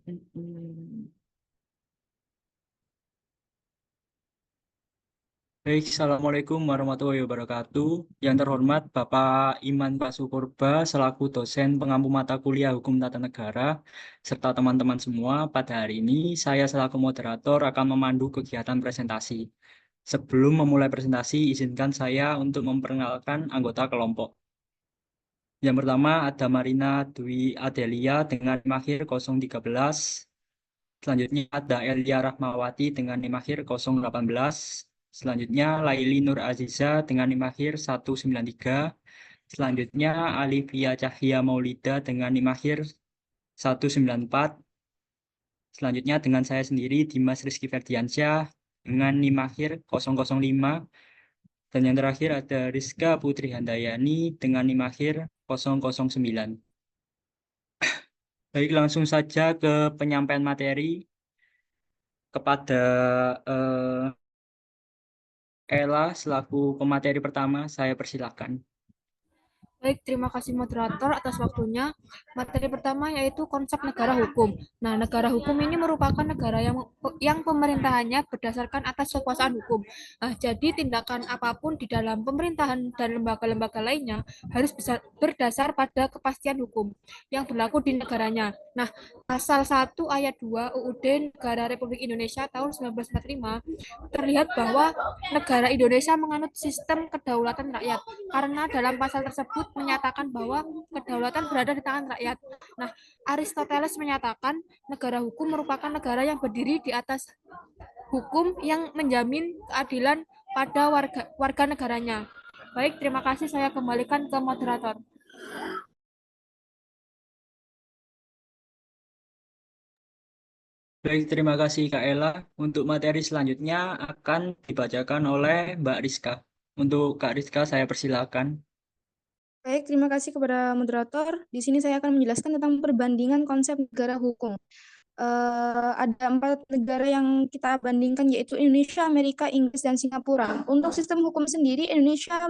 Hmm. Baik, Assalamualaikum warahmatullahi wabarakatuh. Yang terhormat Bapak Iman Pasukurba selaku dosen pengampu mata kuliah Hukum Tata Negara, serta teman-teman semua, pada hari ini saya selaku moderator akan memandu kegiatan presentasi. Sebelum memulai presentasi, izinkan saya untuk memperkenalkan anggota kelompok. Yang pertama ada Marina Dwi Adelia dengan NIM akhir 013. Selanjutnya ada Elia Rahmawati dengan NIM akhir 018. Selanjutnya Laili Nur Aziza dengan NIM akhir 193. Selanjutnya Alivia Cahya Maulida dengan NIM akhir 194. Selanjutnya dengan saya sendiri Dimas Rizky Ferdiansyah dengan NIM akhir 005. Dan yang terakhir ada Rizka Putri Handayani dengan NIM akhir 009. Baik, langsung saja ke penyampaian materi kepada eh, Ella selaku pemateri pertama, saya persilahkan. Baik, terima kasih moderator atas waktunya. Materi pertama yaitu konsep negara hukum. Nah, negara hukum ini merupakan negara yang pemerintahannya berdasarkan atas kekuasaan hukum. Nah, jadi tindakan apapun di dalam pemerintahan dan lembaga-lembaga lainnya harus berdasar pada kepastian hukum yang berlaku di negaranya. Nah, pasal 1 ayat 2 UUD Negara Republik Indonesia tahun 1945 terlihat bahwa negara Indonesia menganut sistem kedaulatan rakyat karena dalam pasal tersebut menyatakan bahwa kedaulatan berada di tangan rakyat. Nah, Aristoteles menyatakan negara hukum merupakan negara yang berdiri di atas hukum yang menjamin keadilan pada warga negaranya. Baik, terima kasih. Saya kembalikan ke moderator. Baik, terima kasih Kak Ella. Untuk materi selanjutnya akan dibacakan oleh Mbak Rizka. Untuk Kak Rizka, saya persilakan. Baik, terima kasih kepada moderator. Di sini saya akan menjelaskan tentang perbandingan konsep negara hukum. Ada 4 negara yang kita bandingkan, yaitu Indonesia, Amerika, Inggris, dan Singapura. Untuk sistem hukum sendiri, Indonesia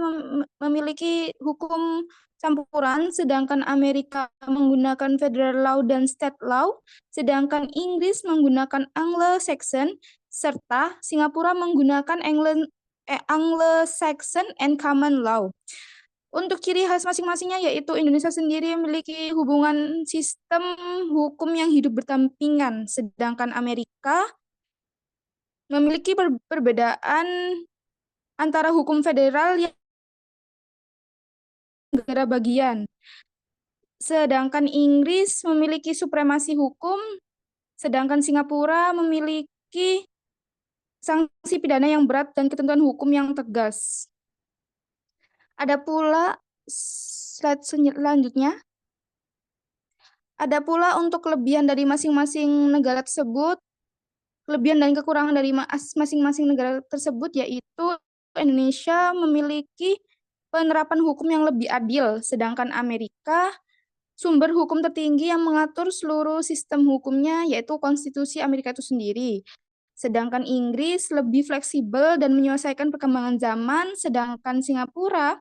memiliki hukum campuran, sedangkan Amerika menggunakan federal law dan state law, sedangkan Inggris menggunakan Anglo-Saxon, serta Singapura menggunakan Anglo-Saxon and Common Law. Untuk ciri khas masing-masingnya yaitu Indonesia sendiri memiliki hubungan sistem hukum yang hidup berdampingan, sedangkan Amerika memiliki perbedaan antara hukum federal yang negara bagian. Sedangkan Inggris memiliki supremasi hukum, sedangkan Singapura memiliki sanksi pidana yang berat dan ketentuan hukum yang tegas. Ada pula slide selanjutnya. Ada pula untuk kelebihan dari masing-masing negara tersebut, kelebihan dan kekurangan dari masing-masing negara tersebut, yaitu Indonesia memiliki penerapan hukum yang lebih adil, sedangkan Amerika sumber hukum tertinggi yang mengatur seluruh sistem hukumnya, yaitu konstitusi Amerika itu sendiri. Sedangkan Inggris lebih fleksibel dan menyelesaikan perkembangan zaman, sedangkan Singapura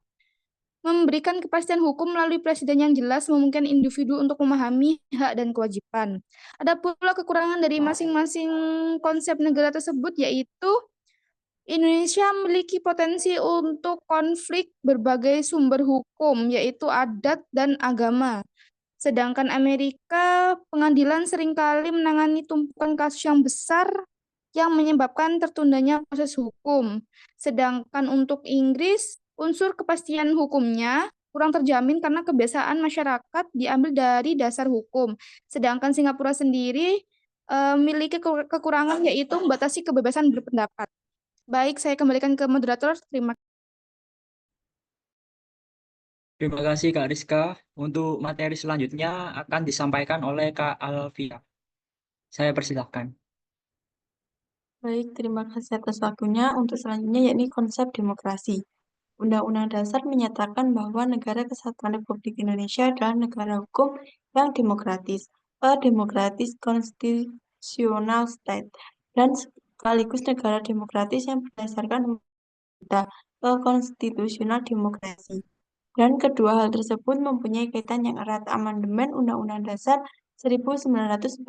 memberikan kepastian hukum melalui presiden yang jelas memungkinkan individu untuk memahami hak dan kewajiban. Ada pula kekurangan dari masing-masing konsep negara tersebut, yaitu Indonesia memiliki potensi untuk konflik berbagai sumber hukum, yaitu adat dan agama. Sedangkan Amerika, pengadilan seringkali menangani tumpukan kasus yang besar yang menyebabkan tertundanya proses hukum. Sedangkan untuk Inggris, unsur kepastian hukumnya kurang terjamin karena kebiasaan masyarakat diambil dari dasar hukum. Sedangkan Singapura sendiri memiliki kekurangan yaitu membatasi kebebasan berpendapat. Baik, saya kembalikan ke moderator. Terima kasih. Terima kasih Kak Rizka. Untuk materi selanjutnya akan disampaikan oleh Kak Alvia. Saya persilahkan. Baik, terima kasih atas waktunya. Untuk selanjutnya yakni konsep demokrasi. Undang-Undang Dasar menyatakan bahwa Negara Kesatuan Republik Indonesia adalah negara hukum yang demokratis, a democratic constitutional state, dan sekaligus negara demokratis yang berdasarkan undang-undang, a constitutional democracy. Dan kedua hal tersebut mempunyai kaitan yang erat. Amandemen Undang-Undang Dasar 1945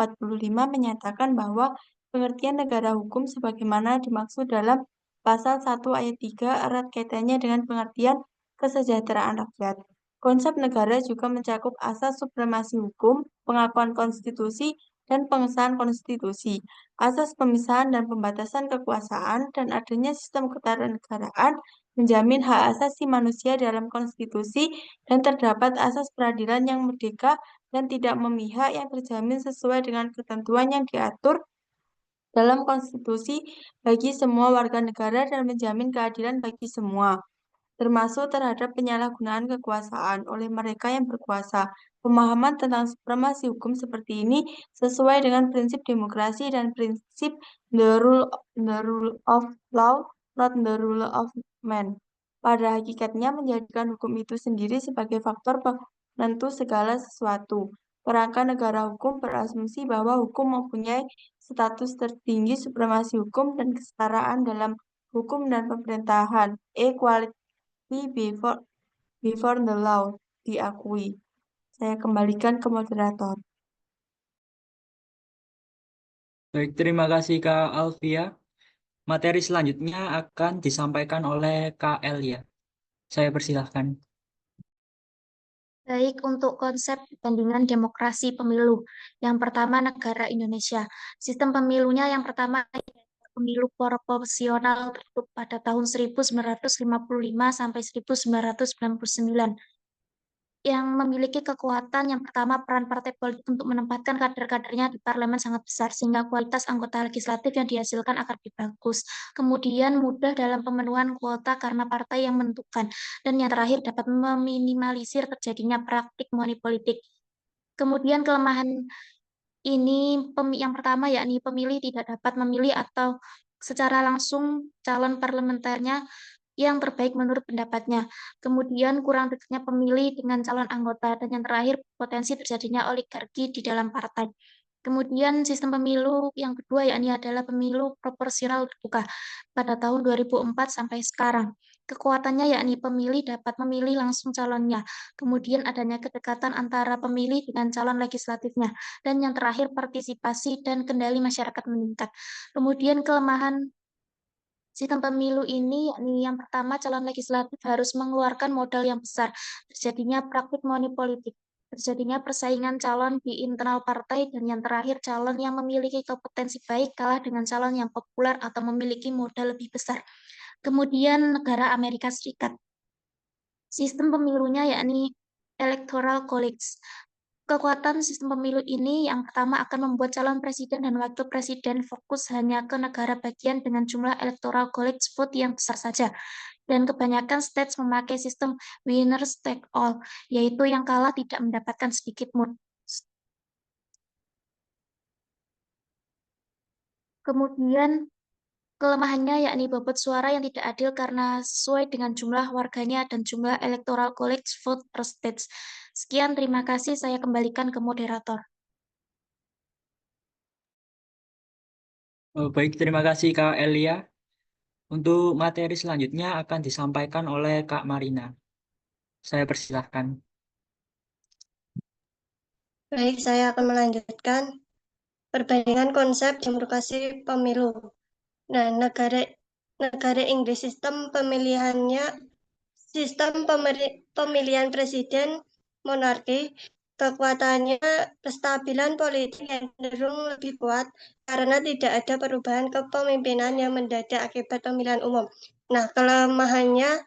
menyatakan bahwa pengertian negara hukum sebagaimana dimaksud dalam Pasal 1 ayat 3 erat kaitannya dengan pengertian kesejahteraan rakyat. Konsep negara juga mencakup asas supremasi hukum, pengakuan konstitusi, dan pengesahan konstitusi, asas pemisahan dan pembatasan kekuasaan, dan adanya sistem ketatanegaraan menjamin hak asasi manusia dalam konstitusi, dan terdapat asas peradilan yang merdeka dan tidak memihak yang terjamin sesuai dengan ketentuan yang diatur dalam konstitusi bagi semua warga negara dan menjamin keadilan bagi semua, termasuk terhadap penyalahgunaan kekuasaan oleh mereka yang berkuasa. Pemahaman tentang supremasi hukum seperti ini sesuai dengan prinsip demokrasi dan prinsip the rule of law, not the rule of man. Pada hakikatnya menjadikan hukum itu sendiri sebagai faktor penentu segala sesuatu. Kerangka negara hukum berasumsi bahwa hukum mempunyai status tertinggi, supremasi hukum, dan kesetaraan dalam hukum dan pemerintahan. Equality before the law diakui. Saya kembalikan ke moderator. Baik, terima kasih Kak Alfia. Materi selanjutnya akan disampaikan oleh Kak Elia. Saya persilahkan. Baik, untuk konsep perbandingan demokrasi pemilu. Yang pertama, negara Indonesia. Sistem pemilunya yang pertama, pemilu proporsional tertutup pada tahun 1955 sampai 1999. Yang memiliki kekuatan yang pertama, peran partai politik untuk menempatkan kader-kadernya di parlemen sangat besar, sehingga kualitas anggota legislatif yang dihasilkan akan lebih bagus. Kemudian mudah dalam pemenuhan kuota karena partai yang menentukan. Dan yang terakhir, dapat meminimalisir terjadinya praktik money politik. Kemudian kelemahan ini yang pertama yakni pemilih tidak dapat memilih atau secara langsung calon parlementernya yang terbaik menurut pendapatnya. Kemudian kurang dekatnya pemilih dengan calon anggota, dan yang terakhir potensi terjadinya oligarki di dalam partai. Kemudian sistem pemilu yang kedua yakni adalah pemilu proporsional terbuka pada tahun 2004 sampai sekarang. Kekuatannya yakni pemilih dapat memilih langsung calonnya. Kemudian adanya kedekatan antara pemilih dengan calon legislatifnya. Dan yang terakhir partisipasi dan kendali masyarakat meningkat. Kemudian kelemahan sistem pemilu ini yakni yang pertama, calon legislatif harus mengeluarkan modal yang besar, terjadinya praktik money politik, terjadinya persaingan calon di internal partai, dan yang terakhir calon yang memiliki kompetensi baik kalah dengan calon yang populer atau memiliki modal lebih besar. Kemudian negara Amerika Serikat. Sistem pemilunya yakni Electoral College. Kekuatan sistem pemilu ini yang pertama akan membuat calon presiden dan wakil presiden fokus hanya ke negara bagian dengan jumlah electoral college vote yang besar saja. Dan kebanyakan states memakai sistem winner take all, yaitu yang kalah tidak mendapatkan sedikit pun. Kemudian kelemahannya yakni bobot suara yang tidak adil karena sesuai dengan jumlah warganya dan jumlah electoral college vote per states. Sekian, terima kasih. Saya kembalikan ke moderator. Baik, terima kasih Kak Elia. Untuk materi selanjutnya akan disampaikan oleh Kak Marina. Saya persilahkan. Baik, saya akan melanjutkan perbandingan konsep demokrasi pemilu. Nah, negara Inggris sistem pemilihannya pemilihan presiden monarki, kekuatannya kestabilan politik yang cenderung lebih kuat karena tidak ada perubahan kepemimpinan yang mendadak akibat pemilihan umum. Nah, kelemahannya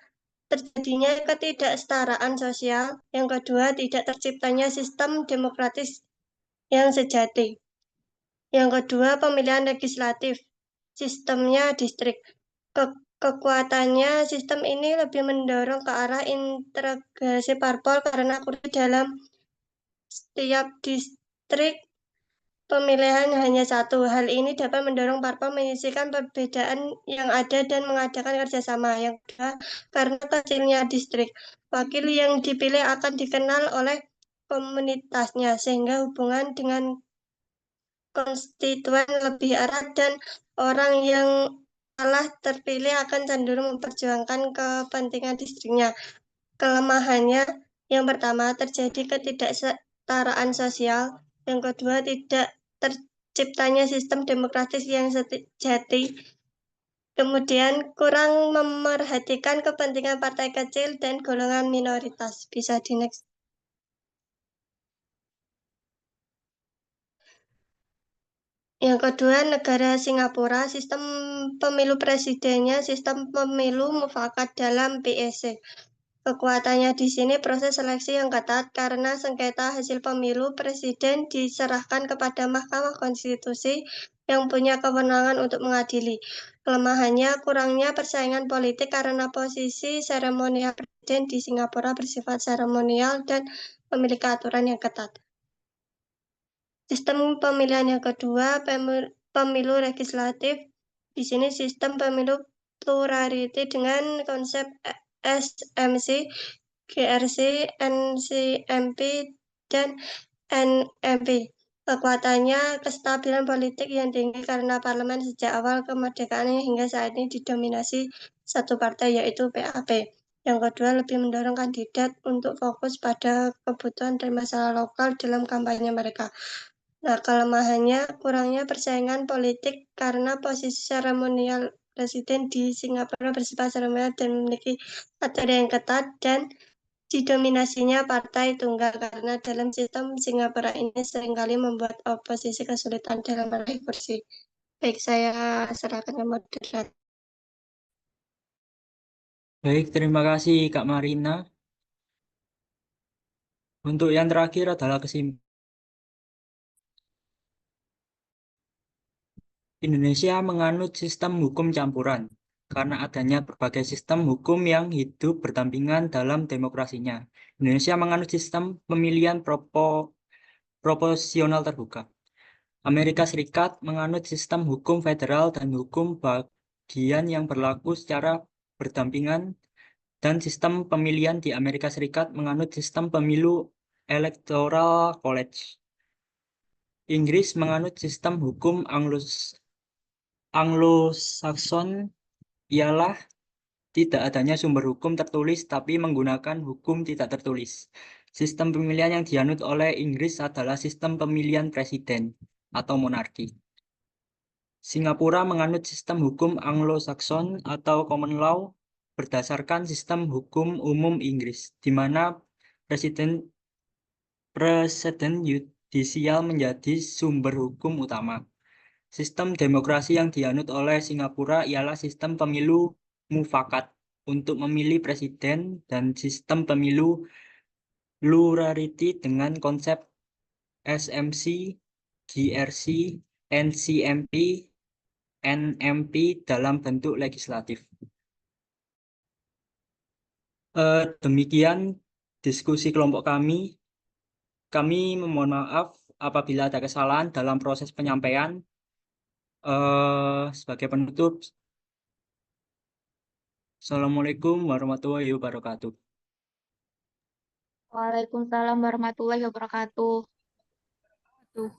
terjadinya ketidaksetaraan sosial. Yang kedua, tidak terciptanya sistem demokratis yang sejati. Yang kedua, pemilihan legislatif. Sistemnya distrik. Kekuatannya sistem ini lebih mendorong ke arah integrasi parpol karena kursi dalam setiap distrik pemilihan hanya satu. Hal ini dapat mendorong parpol menyisihkan perbedaan yang ada dan mengadakan kerjasama. Yang kedua, karena kecilnya distrik, wakil yang dipilih akan dikenal oleh komunitasnya, sehingga hubungan dengan konstituen lebih erat dan orang yang salah terpilih akan cenderung memperjuangkan kepentingan distriknya. Kelemahannya yang pertama, terjadi ketidaksetaraan sosial. Yang kedua, tidak terciptanya sistem demokratis yang sejati. Kemudian, kurang memerhatikan kepentingan partai kecil dan golongan minoritas. Bisa di next. Yang kedua, negara Singapura, sistem pemilu presidennya sistem pemilu mufakat dalam PSC. Kekuatannya di sini proses seleksi yang ketat karena sengketa hasil pemilu presiden diserahkan kepada Mahkamah Konstitusi yang punya kewenangan untuk mengadili. Kelemahannya kurangnya persaingan politik karena posisi seremonial presiden di Singapura bersifat seremonial dan memiliki aturan yang ketat. Sistem pemilihan yang kedua, pemilu legislatif. Di sini sistem pemilu plurality dengan konsep SMC, GRC, NCMP, dan NMP. Kekuatannya kestabilan politik yang tinggi karena parlemen sejak awal kemerdekaannya hingga saat ini didominasi satu partai yaitu PAP. Yang kedua, lebih mendorong kandidat untuk fokus pada kebutuhan dan masalah lokal dalam kampanye mereka. Nah, kelemahannya kurangnya persaingan politik karena posisi seremonial presiden di Singapura bersifat seremonial dan memiliki aturan yang ketat dan didominasinya partai tunggal karena dalam sistem Singapura ini seringkali membuat oposisi kesulitan dalam meraih kursi. Baik, saya serahkan ke moderator. Baik, terima kasih Kak Marina. Untuk yang terakhir adalah kesimpulan. Indonesia menganut sistem hukum campuran karena adanya berbagai sistem hukum yang hidup berdampingan dalam demokrasinya. Indonesia menganut sistem pemilihan proporsional terbuka. Amerika Serikat menganut sistem hukum federal dan hukum bagian yang berlaku secara berdampingan, dan sistem pemilihan di Amerika Serikat menganut sistem pemilu Electoral College. Inggris menganut sistem hukum Anglo-Saxon, ialah tidak adanya sumber hukum tertulis tapi menggunakan hukum tidak tertulis. Sistem pemilihan yang dianut oleh Inggris adalah sistem pemilihan presiden atau monarki. Singapura menganut sistem hukum Anglo-Saxon atau common law berdasarkan sistem hukum umum Inggris, di mana presiden yudisial menjadi sumber hukum utama. Sistem demokrasi yang dianut oleh Singapura ialah sistem pemilu mufakat untuk memilih presiden dan sistem pemilu plurality dengan konsep SMC, GRC, NCMP, NMP dalam bentuk legislatif. Demikian diskusi kelompok kami. Kami memohon maaf apabila ada kesalahan dalam proses penyampaian. Sebagai penutup, Assalamualaikum warahmatullahi wabarakatuh. Waalaikumsalam warahmatullahi wabarakatuh. Tuh.